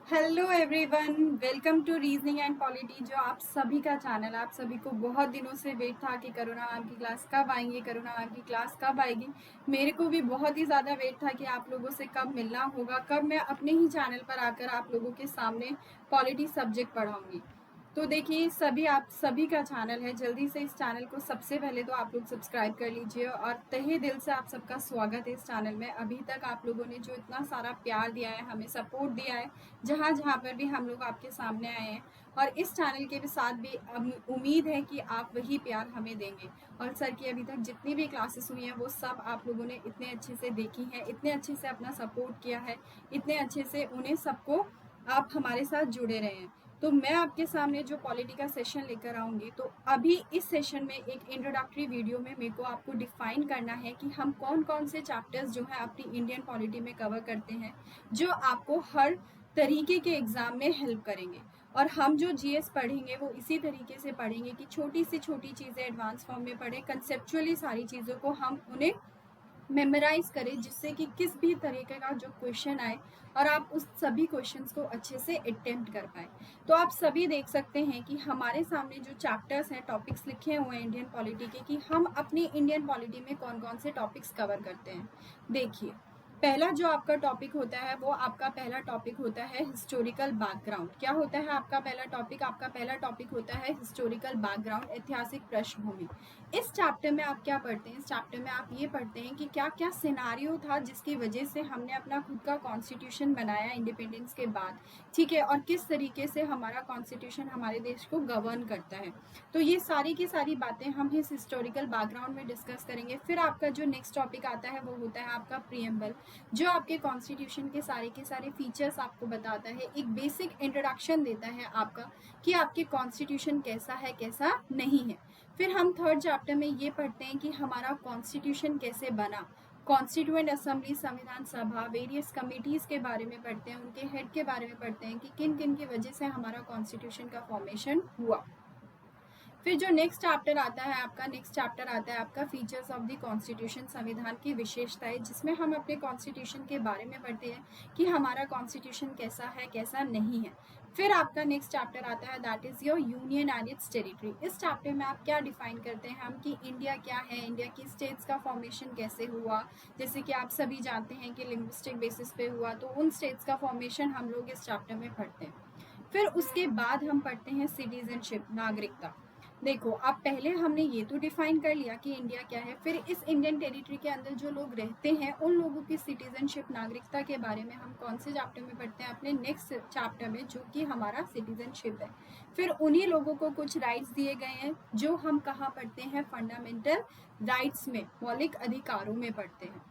Hello everyone, welcome to reasoning and polity. जो आप सभी का चैनल, आप सभी को बहुत दिनों से वेट था कि करुणा मैम की क्लास कब आएंगी, करुणा मैम की क्लास कब आएगी। मेरे को भी बहुत ही ज़्यादा वेट था कि आप लोगों से कब मिलना होगा, कब मैं अपने ही चैनल पर आकर आप लोगों के सामने पॉलिटी सब्जेक्ट पढ़ाऊंगी। तो देखिए, सभी आप सभी का चैनल है, जल्दी से इस चैनल को सबसे पहले तो आप लोग सब्सक्राइब कर लीजिए और तहे दिल से आप सबका स्वागत है इस चैनल में। अभी तक आप लोगों ने जो इतना सारा प्यार दिया है, हमें सपोर्ट दिया है, जहाँ जहाँ पर भी हम लोग आपके सामने आए हैं, और इस चैनल के भी साथ भी उम्मीद है कि आप वही प्यार हमें देंगे। और सर की अभी तक जितनी भी क्लासेस हुई हैं वो सब आप लोगों ने इतने अच्छे से देखी हैं, इतने अच्छे से अपना सपोर्ट किया है, इतने अच्छे से उन्हें सबको आप हमारे साथ जुड़े रहे हैं। तो मैं आपके सामने जो पॉलिटी का सेशन लेकर आऊँगी, तो अभी इस सेशन में एक इंट्रोडक्टरी वीडियो में मेरे को आपको डिफाइन करना है कि हम कौन कौन से चैप्टर्स जो है अपनी इंडियन पॉलिटी में कवर करते हैं, जो आपको हर तरीके के एग्ज़ाम में हेल्प करेंगे। और हम जो जीएस पढ़ेंगे वो इसी तरीके से पढ़ेंगे कि छोटी से छोटी चीज़ें एडवांस फॉर्म में पढ़ें, कंसेप्चुअली सारी चीज़ों को हम उन्हें मेमोराइज करें, जिससे कि किस भी तरीके का जो क्वेश्चन आए और आप उस सभी क्वेश्चंस को अच्छे से अटेम्प्ट कर पाए। तो आप सभी देख सकते हैं कि हमारे सामने जो चैप्टर्स हैं, टॉपिक्स लिखे हुए हैं इंडियन पॉलिटी के, कि हम अपनी इंडियन पॉलिटी में कौन कौन से टॉपिक्स कवर करते हैं। देखिए, पहला जो आपका टॉपिक होता है वो आपका पहला टॉपिक होता है हिस्टोरिकल बैकग्राउंड। क्या होता है आपका पहला टॉपिक? आपका पहला टॉपिक होता है हिस्टोरिकल बैकग्राउंड, ऐतिहासिक पृष्ठभूमि। इस चैप्टर में आप क्या पढ़ते हैं? इस चैप्टर में आप ये पढ़ते हैं कि क्या क्या सिनारियो था जिसकी वजह से हमने अपना खुद का कॉन्स्टिट्यूशन बनाया इंडिपेंडेंस के बाद, ठीक है, और किस तरीके से हमारा कॉन्स्टिट्यूशन हमारे देश को गवर्न करता है। तो ये सारी की सारी बातें हम इस हिस्टोरिकल बैकग्राउंड में डिस्कस करेंगे। फिर आपका जो नेक्स्ट टॉपिक आता है वो होता है आपका प्रीएम्बल, जो आपके कॉन्स्टिट्यूशन के सारे फीचर्स आपको बताता है, एक बेसिक इंट्रोडक्शन देता है आपका कि आपके कॉन्स्टिट्यूशन कैसा है, कैसा नहीं है। फिर हम थर्ड चैप्टर में ये पढ़ते हैं कि हमारा कॉन्स्टिट्यूशन कैसे बना, कॉन्स्टिट्यूएंट असेंबली, संविधान सभा, वेरियस कमिटीज़ के बारे में पढ़ते हैं, उनके हेड के बारे में पढ़ते हैं कि किन किन की वजह से हमारा कॉन्स्टिट्यूशन का फॉर्मेशन हुआ। फिर जो नेक्स्ट चैप्टर आता है आपका, नेक्स्ट चैप्टर आता है आपका फीचर्स ऑफ द कॉन्स्टिट्यूशन, संविधान की विशेषताएं, जिसमें हम अपने कॉन्स्टिट्यूशन के बारे में पढ़ते हैं कि हमारा कॉन्स्टिट्यूशन कैसा है, कैसा नहीं है। फिर आपका नेक्स्ट चैप्टर आता है, that is your union and it's territory. इस चैप्टर में आप क्या डिफाइन करते हैं हम कि इंडिया क्या है, इंडिया की स्टेट्स का फॉर्मेशन कैसे हुआ। जैसे कि आप सभी जानते हैं कि लिंग्विस्टिक बेसिस पे हुआ, तो उन स्टेट्स का फॉर्मेशन हम लोग इस चैप्टर में पढ़ते हैं। फिर उसके बाद हम पढ़ते हैं सिटीजनशिप, नागरिकता। देखो, अब पहले हमने ये तो डिफाइन कर लिया कि इंडिया क्या है, फिर इस इंडियन टेरिटरी के अंदर जो लोग रहते हैं उन लोगों की सिटीजनशिप, नागरिकता के बारे में हम कौन से चैप्टर में पढ़ते हैं? अपने नेक्स्ट चैप्टर में, जो कि हमारा सिटीजनशिप है। फिर उन्हीं लोगों को कुछ राइट्स दिए गए हैं जो हम कहाँ पढ़ते हैं? फंडामेंटल राइट्स में, मौलिक अधिकारों में पढ़ते हैं।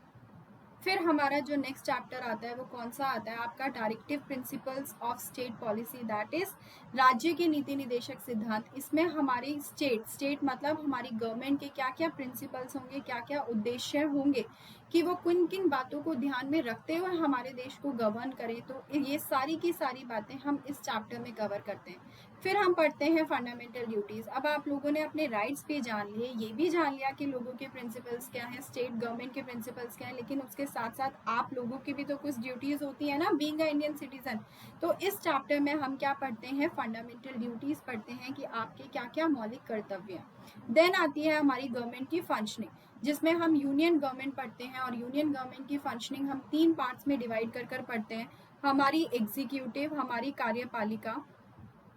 फिर हमारा जो नेक्स्ट चैप्टर आता है वो कौन सा आता है? आपका directive principles of state policy, that is राज्य के नीति निदेशक सिद्धांत। इसमें हमारी स्टेट मतलब हमारी गवर्नमेंट के क्या क्या प्रिंसिपल्स होंगे, क्या क्या उद्देश्य होंगे, कि वो किन किन बातों को ध्यान में रखते हुए हमारे देश को गवर्न करें। तो ये सारी की सारी बातें हम इस चैप्टर में कवर करते हैं। फिर हम पढ़ते हैं फंडामेंटल ड्यूटीज। अब आप लोगों ने अपने राइट्स भी जान लिए, ये भी जान लिया कि लोगों के प्रिंसिपल्स क्या हैं, स्टेट गवर्नमेंट के प्रिंसिपल्स क्या हैं, लेकिन उसके साथ साथ आप लोगों की भी तो कुछ ड्यूटीज होती है ना, बीइंग अ इंडियन सिटीजन। तो इस चैप्टर में हम क्या पढ़ते हैं? फंडामेंटल ड्यूटीज पढ़ते हैं कि आपके क्या क्या मौलिक कर्तव्य हैं। देन आती है हमारी गवर्नमेंट की फंक्शनिंग, जिसमें हम यूनियन गवर्नमेंट पढ़ते हैं, और यूनियन गवर्नमेंट की फंक्शनिंग हम 3 पार्ट्स में डिवाइड कर कर पढ़ते हैं। हमारी एग्जीक्यूटिव, हमारी कार्यपालिका,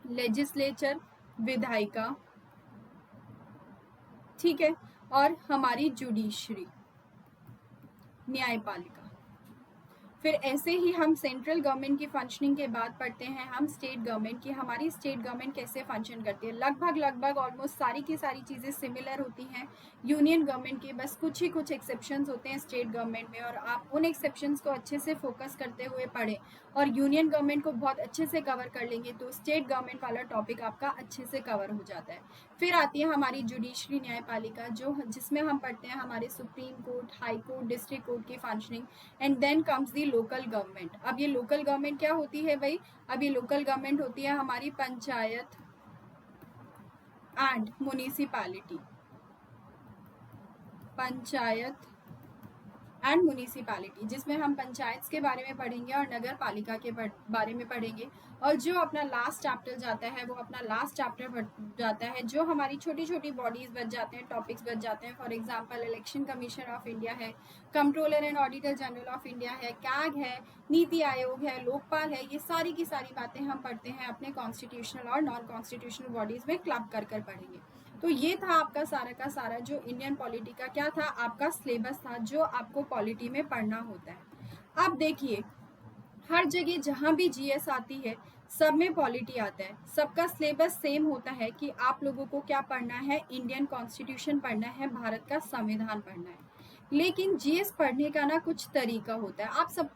लेजिस्लेचर, विधायिका, ठीक है, और हमारी जुडिशरी, न्यायपालिका। फिर ऐसे ही हम सेंट्रल गवर्नमेंट की फंक्शनिंग के बाद पढ़ते हैं हम स्टेट गवर्नमेंट की, हमारी स्टेट गवर्नमेंट कैसे फंक्शन करती है। लगभग ऑलमोस्ट सारी की सारी चीज़ें सिमिलर होती हैं यूनियन गवर्नमेंट की, बस कुछ ही कुछ एक्सेप्शंस होते हैं स्टेट गवर्नमेंट में, और आप उन एक्सेप्शंस को अच्छे से फोकस करते हुए पढ़ें और यूनियन गवर्नमेंट को बहुत अच्छे से कवर कर लेंगे तो स्टेट गवर्नमेंट वाला टॉपिक आपका अच्छे से कवर हो जाता है। फिर आती है हमारी जुडिशरी, न्यायपालिका, जिसमें हम पढ़ते हैं हमारे supreme court, high court, district court की functioning. And then comes the local government. अब ये लोकल गवर्नमेंट क्या होती है भाई? अब ये लोकल गवर्नमेंट होती है हमारी panchayat and municipality, panchayat and municipality, जिसमें हम पंचायत के बारे में पढ़ेंगे और नगर पालिका के बारे में पढ़ेंगे। और जो अपना लास्ट चैप्टर जाता है वो अपना लास्ट चैप्टर जाता है जो हमारी छोटी छोटी बॉडीज बच जाते हैं, टॉपिक्स बच जाते हैं। For example election commission of India है, controller and auditor general of India है, कैग है, नीति आयोग है, लोकपाल है। ये सारी की सारी बातें हम पढ़ते हैं अपने कॉन्स्टिट्यूशनल और नॉन कॉन्स्टिट्यूशनल बॉडीज में क्लब कर कर पढ़ेंगे। तो ये था आपका सारा का सारा जो इंडियन पॉलिटी का क्या था, आपका सिलेबस था जो आपको पॉलिटी में पढ़ना होता है। अब देखिए, हर जगह जहाँ भी जीएस आती है सब में पॉलिटी आता है, सबका सिलेबस सेम होता है कि आप लोगों को क्या पढ़ना है, इंडियन कॉन्स्टिट्यूशन पढ़ना है, भारत का संविधान पढ़ना है। लेकिन जीएस पढ़ने का ना कुछ तरीका होता है। आप सब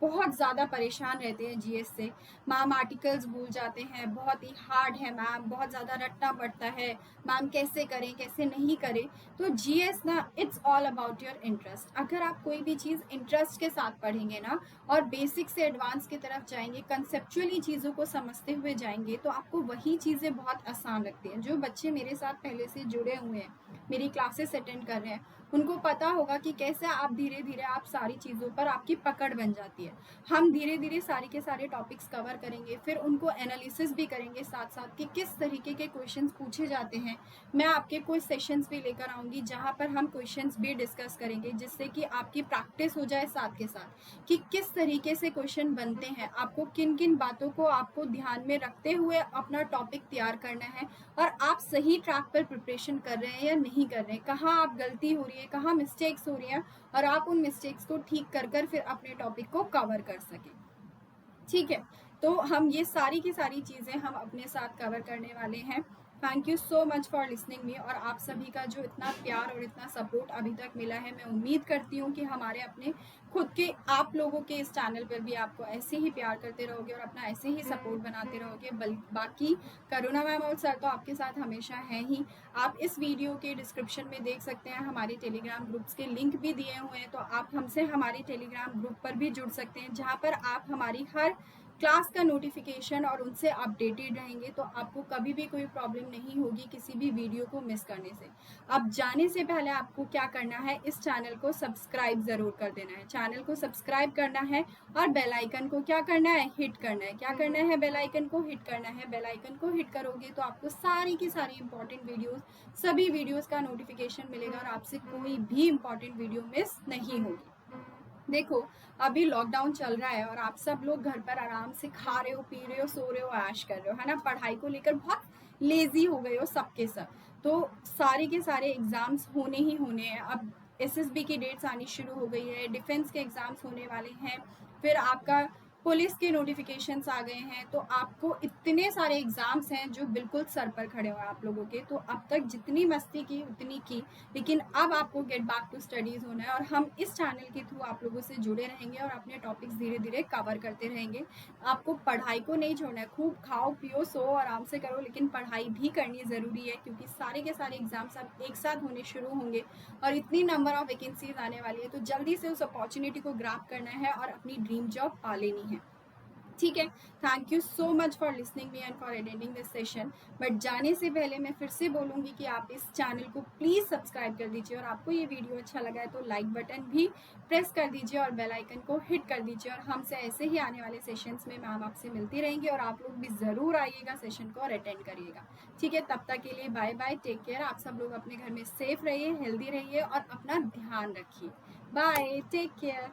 बहुत ज़्यादा परेशान रहते हैं जीएस से, मैम आर्टिकल्स भूल जाते हैं, बहुत ही हार्ड है मैम, बहुत ज़्यादा रटना पड़ता है मैम, कैसे करें कैसे नहीं करें। तो जीएस ना it's all about your interest. अगर आप कोई भी चीज़ इंटरेस्ट के साथ पढ़ेंगे ना और बेसिक से एडवांस की तरफ जाएंगे, कंसेप्चुअली चीज़ों को समझते हुए जाएंगे, तो आपको वही चीज़ें बहुत आसान लगती हैं। जो बच्चे मेरे साथ पहले से जुड़े हुए हैं, मेरी क्लासेस अटेंड कर रहे हैं, उनको पता होगा कि कैसे आप धीरे धीरे आप सारी चीज़ों पर आपकी पकड़ बन जाती है। हम धीरे धीरे सारे के सारे टॉपिक्स कवर करेंगे, फिर उनको एनालिसिस भी करेंगे साथ साथ कि किस तरीके के क्वेश्चंस पूछे जाते हैं। मैं आपके कुछ सेशंस भी लेकर आऊँगी जहाँ पर हम क्वेश्चंस भी डिस्कस करेंगे, जिससे कि आपकी प्रैक्टिस हो जाए साथ के साथ कि किस तरीके से क्वेश्चन बनते हैं, आपको किन किन बातों को आपको ध्यान में रखते हुए अपना टॉपिक तैयार करना है, और आप सही ट्रैक पर प्रिपरेशन कर रहे हैं या नहीं कर रहे हैं, कहाँ आप गलती हो रही है, कहाँ मिस्टेक्स हो रही हैं, और आप उन मिस्टेक्स को ठीक कर कर फिर अपने टॉपिक को कवर कर सकें। ठीक है, तो हम ये सारी की सारी चीज़ें हम अपने साथ कवर करने वाले हैं। Thank you so much for listening me. और आप सभी का जो इतना प्यार और इतना सपोर्ट अभी तक मिला है, मैं उम्मीद करती हूँ कि हमारे अपने खुद के आप लोगों के इस चैनल पर भी आपको ऐसे ही प्यार करते रहोगे और अपना ऐसे ही सपोर्ट बनाते रहोगे। बाकी करुणा मैम और सर तो आपके साथ हमेशा हैं ही। आप इस वीडियो के डिस्क्रिप्शन में देख सकते हैं, हमारे टेलीग्राम ग्रुप्स के लिंक भी दिए हुए हैं, तो आप हमसे हमारे टेलीग्राम ग्रुप पर भी जुड़ सकते हैं, जहाँ पर आप हमारी हर क्लास का नोटिफिकेशन और उनसे अपडेटेड रहेंगे। तो आपको कभी भी कोई प्रॉब्लम नहीं होगी किसी भी वीडियो को मिस करने से। अब जाने से पहले आपको क्या करना है, इस चैनल को सब्सक्राइब ज़रूर कर देना है, चैनल को सब्सक्राइब करना है और बेल आइकन को क्या करना है, हिट करना है। क्या करना है, बेल आइकन को हिट करना है। बेल आइकन को हिट करोगे तो आपको सारी की सारी इंपॉर्टेंट वीडियोस, सभी वीडियोस का नोटिफिकेशन मिलेगा और आपसे कोई भी इंपॉर्टेंट वीडियो मिस नहीं होगी। देखो, अभी लॉकडाउन चल रहा है और आप सब लोग घर पर आराम से खा रहे हो, पी रहे हो, सो रहे हो, ऐश कर रहे हो, है ना। पढ़ाई को लेकर बहुत लेजी हो गए हो सबके सब। तो सारे के सारे एग्जाम्स होने ही होने हैं। अब एसएसबी की डेट्स आनी शुरू हो गई है, डिफेंस के एग्जाम्स होने वाले हैं, फिर आपका पुलिस के नोटिफिकेशंस आ गए हैं। तो आपको इतने सारे एग्जाम्स हैं जो बिल्कुल सर पर खड़े हुए हैं आप लोगों के। तो अब तक जितनी मस्ती की उतनी की, लेकिन अब आपको गेट बैक टू स्टडीज़ होना है और हम इस चैनल के थ्रू आप लोगों से जुड़े रहेंगे और अपने टॉपिक्स धीरे धीरे कवर करते रहेंगे। आपको पढ़ाई को नहीं छोड़ना है, खूब खाओ पियो सो आराम से करो, लेकिन पढ़ाई भी करनी ज़रूरी है, क्योंकि सारे के सारे एग्जाम्स अब एक साथ होने शुरू होंगे और इतनी नंबर ऑफ वैकेंसीज आने वाली है। तो जल्दी से उस अपॉर्चुनिटी को ग्रैब करना है और अपनी ड्रीम जॉब पा लेनी है। ठीक है, thank you so much for listening me and for attending this session. But जाने से पहले मैं फिर से बोलूँगी कि आप इस चैनल को प्लीज़ सब्सक्राइब कर दीजिए, और आपको ये वीडियो अच्छा लगा है तो लाइक बटन भी प्रेस कर दीजिए और बेल आइकन को हिट कर दीजिए। और हमसे ऐसे ही आने वाले सेशंस में मैम आपसे मिलती रहेंगी और आप लोग भी ज़रूर आइएगा सेशन को और अटेंड करिएगा। ठीक है, तब तक के लिए बाय बाय, टेक केयर। आप सब लोग अपने घर में सेफ रहिए, हेल्दी रहिए और अपना ध्यान रखिए। Bye, take care.